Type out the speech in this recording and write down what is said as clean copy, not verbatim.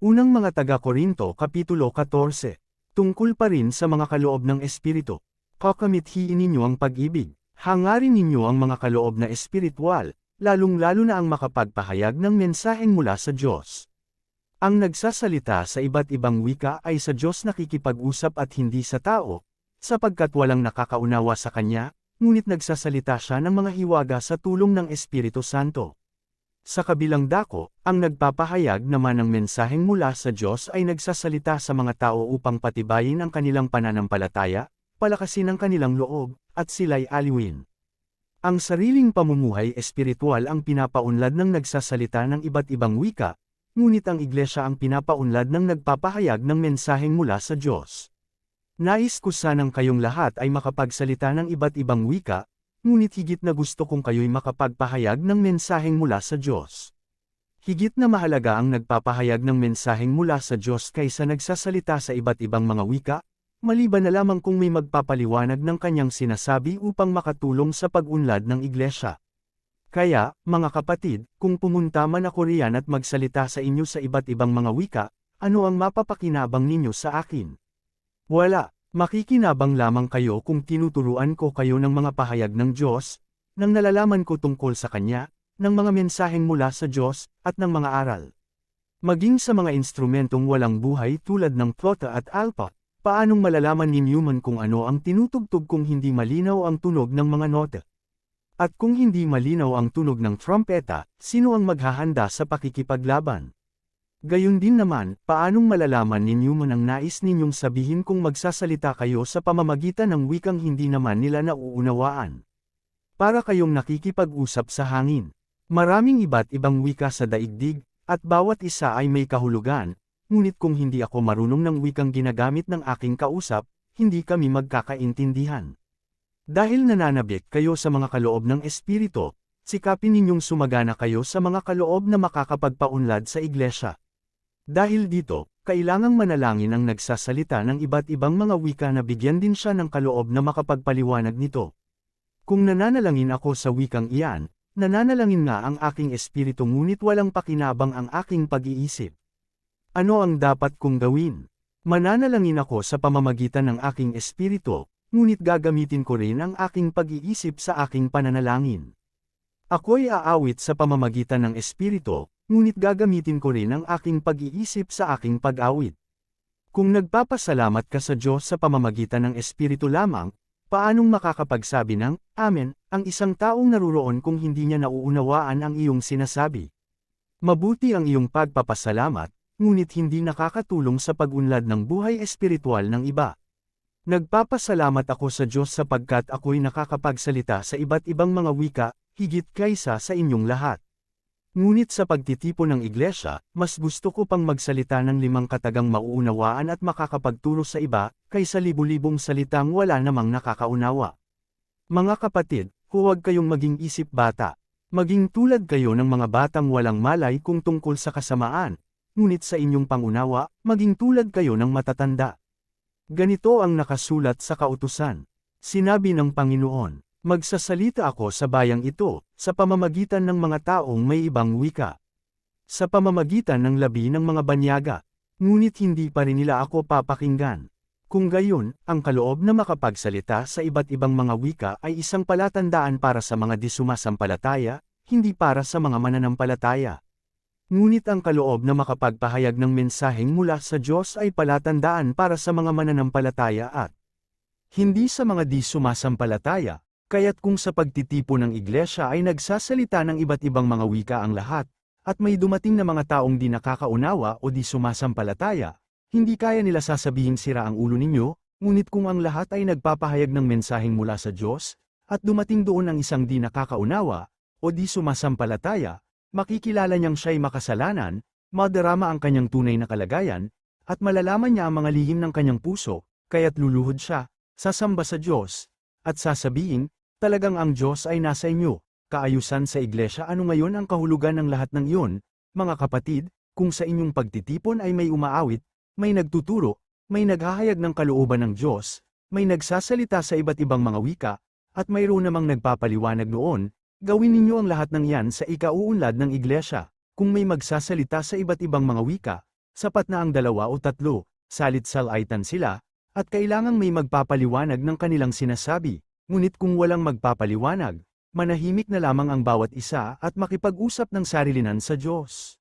Unang mga taga-Korinto Kapitulo 14. Tungkol pa rin sa mga kaloob ng Espiritu. Kakamithiin ninyo ang pag-ibig, hangarin ninyo ang mga kaloob na espiritual, lalong-lalo na ang makapagpahayag ng mensaheng mula sa Diyos. Ang nagsasalita sa iba't ibang wika ay sa Diyos nakikipag-usap at hindi sa tao, sapagkat walang nakakaunawa sa Kanya, ngunit nagsasalita siya ng mga hiwaga sa tulong ng Espiritu Santo. Sa kabilang dako, ang nagpapahayag naman ng mensaheng mula sa Diyos ay nagsasalita sa mga tao upang patibayin ang kanilang pananampalataya, palakasin ang kanilang loob, at sila'y aliwin. Ang sariling pamumuhay espiritual ang pinapaunlad ng nagsasalita ng iba't ibang wika, ngunit ang iglesia ang pinapaunlad ng nagpapahayag ng mensaheng mula sa Diyos. Nais ko sanang kayong lahat ay makapagsalita ng iba't ibang wika, ngunit higit na gusto kong kayo'y makapagpahayag ng mensaheng mula sa Diyos. Higit na mahalaga ang nagpapahayag ng mensaheng mula sa Diyos kaysa nagsasalita sa iba't ibang mga wika, maliban na lamang kung may magpapaliwanag ng kanyang sinasabi upang makatulong sa pag-unlad ng iglesia. Kaya, mga kapatid, kung pumunta man ako riyan at magsalita sa inyo sa iba't ibang mga wika, ano ang mapapakinabang ninyo sa akin? Wala. Makikinabang lamang kayo kung tinuturuan ko kayo ng mga pahayag ng Diyos, ng nalalaman ko tungkol sa Kanya, ng mga mensaheng mula sa Diyos, at ng mga aral. Maging sa mga instrumentong walang buhay tulad ng flauta at alpa, paanong malalaman ninyo man kung ano ang tinutugtog kung hindi malinaw ang tunog ng mga nota? At kung hindi malinaw ang tunog ng trumpeta, sino ang maghahanda sa pakikipaglaban? Gayon din naman, paanong malalaman ninyo man ang nais ninyong sabihin kung magsasalita kayo sa pamamagitan ng wikang hindi naman nila nauunawaan? Para kayong nakikipag-usap sa hangin. Maraming iba't ibang wika sa daigdig, at bawat isa ay may kahulugan, ngunit kung hindi ako marunong ng wikang ginagamit ng aking kausap, hindi kami magkakaintindihan. Dahil nananabik kayo sa mga kaloob ng Espiritu, sikapin ninyong sumagana kayo sa mga kaloob na makakapagpaunlad sa iglesia. Dahil dito, kailangang manalangin ang nagsasalita ng iba't ibang mga wika na bigyan din siya ng kaloob na makapagpaliwanag nito. Kung nananalangin ako sa wikang iyan, nananalangin nga ang aking espiritu ngunit walang pakinabang ang aking pag-iisip. Ano ang dapat kong gawin? Mananalangin ako sa pamamagitan ng aking espiritu, ngunit gagamitin ko rin ang aking pag-iisip sa aking pananalangin. Ako'y aawit sa pamamagitan ng espiritu, ngunit gagamitin ko rin ang aking pag-iisip sa aking pag-awit. Kung nagpapasalamat ka sa Diyos sa pamamagitan ng Espiritu lamang, paanong makakapagsabi ng Amen ang isang taong naruroon kung hindi niya nauunawaan ang iyong sinasabi? Mabuti ang iyong pagpapasalamat, ngunit hindi nakakatulong sa pag-unlad ng buhay espiritual ng iba. Nagpapasalamat ako sa Diyos sapagkat ako'y nakakapagsalita sa iba't ibang mga wika, higit kaysa sa inyong lahat. Ngunit sa pagtitipon ng iglesia, mas gusto ko pang magsalita ng 5 katagang mauunawaan at makakapagturo sa iba, kaysa libu-libong salitang wala namang nakakaunawa. Mga kapatid, huwag kayong maging isip bata. Maging tulad kayo ng mga batang walang malay kung tungkol sa kasamaan, ngunit sa inyong pangunawa, maging tulad kayo ng matatanda. Ganito ang nakasulat sa kautusan. Sinabi ng Panginoon, magsasalita ako sa bayang ito, sa pamamagitan ng mga taong may ibang wika. Sa pamamagitan ng labi ng mga banyaga, ngunit hindi pa rin nila ako papakinggan. Kung gayon, ang kaloob na makapagsalita sa iba't ibang mga wika ay isang palatandaan para sa mga di sumasampalataya, hindi para sa mga mananampalataya. Ngunit ang kaloob na makapagpahayag ng mensaheng mula sa Diyos ay palatandaan para sa mga mananampalataya at hindi sa mga di sumasampalataya. Kaya't kung sa pagtitipon ng iglesia ay nagsasalita ng iba't ibang mga wika ang lahat, at may dumating na mga taong di nakakaunawa o di sumasampalataya, hindi kaya nila sasabihin sira ang ulo ninyo, ngunit kung ang lahat ay nagpapahayag ng mensaheng mula sa Diyos, at dumating doon ang isang di nakakaunawa, o di sumasampalataya, makikilala niyang siya'y makasalanan, madarama ang kanyang tunay na kalagayan, at malalaman niya ang mga lihim ng kanyang puso, kaya't luluhod siya, sasamba sa Diyos, at sasabihin, talagang ang Diyos ay nasa inyo, kaayusan sa iglesia. Ano ngayon ang kahulugan ng lahat ng iyon, mga kapatid, kung sa inyong pagtitipon ay may umaawit, may nagtuturo, may naghahayag ng kalooban ng Diyos, may nagsasalita sa iba't ibang mga wika, at mayroon namang nagpapaliwanag noon, gawin ninyo ang lahat ng yan sa ikauunlad ng iglesia. Kung may magsasalita sa iba't ibang mga wika, Sapat na ang 2 o 3, salit-salaitan sila, at kailangang may magpapaliwanag ng kanilang sinasabi. Ngunit kung walang magpapaliwanag, manahimik na lamang ang bawat isa at makipag-usap ng sarilinan sa Diyos.